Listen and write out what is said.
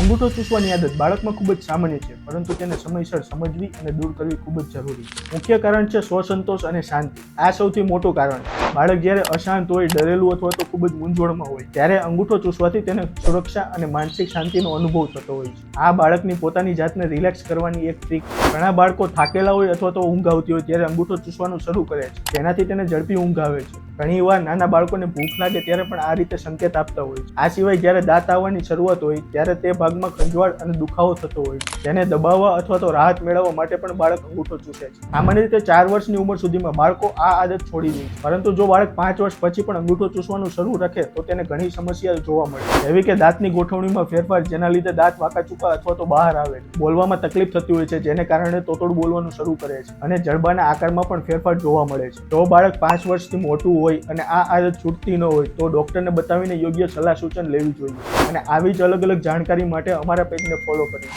અંગૂઠો ચૂસવાની આદત બાળકમાં ખૂબ જ સામાન્ય છે, પરંતુ તેને સમયસર સમજવી અને દૂર કરવી ખૂબ જ જરૂરી છે. મુખ્ય કારણ છે સ્વસંતોષ અને શાંતિ. આ સૌથી મોટું કારણ છે. બાળક જ્યારે અશાંત હોય, ડરેલું અથવા તો ખૂબ જ મૂંઝવણમાં હોય ત્યારે અંગૂઠો ચૂસવાથી તેને સુરક્ષા અને માનસિક શાંતિનો અનુભવ થતો હોય છે. આ બાળકની પોતાની જાતને રિલેક્સ કરવાની એક ટ્રીક. ઘણા બાળકો થાકેલા હોય અથવા તો ઊંઘ આવતી હોય ત્યારે અંગૂઠો ચૂસવાનું શરૂ કરે છે, જેનાથી તેને ઝડપી ઊંઘ આવે છે. ઘણીવાર નાના બાળકોને ભૂખ લાગે ત્યારે પણ આ રીતે સંકેત આપતા હોય છે. આ સિવાય જ્યારે દાંત આવવાની શરૂઆત હોય ત્યારે તે ભાગમાં ખંજવાળ અને દુખાવો થતો હોય છે. તેને દબાવવા અથવા તો રાહત મેળવવા માટે પણ બાળક અંગૂઠો ચૂસે છે. સામાન્ય રીતે 4 વર્ષની ઉંમર સુધીમાં બાળકો આ આદત છોડી દે છે, પરંતુ જો બાળક 5 વર્ષ પછી પણ અંગૂઠો ચૂસવાનું શરૂ રાખે તો તેને ઘણી સમસ્યાઓ જોવા મળે, જેવી કે દાંતની ગોઠવણીમાં ફેરફાર, જેના લીધે દાંત વાંકા ચૂકા અથવા તો બહાર આવે, બોલવામાં તકલીફ થતી હોય છે, જેને કારણે તોતડું બોલવાનું શરૂ કરે છે, અને જડબાના આકારમાં પણ ફેરફાર જોવા મળે છે. જો બાળક 5 વર્ષથી મોટું હોય અને આ આદત છૂટતી ન હોય તો ડોક્ટરને બતાવીને યોગ્ય સલાહ સૂચન લેવી જોઈએ. અને આવી જ અલગ અલગ જાણકારી માટે અમારા પેજને ફોલો કરીએ.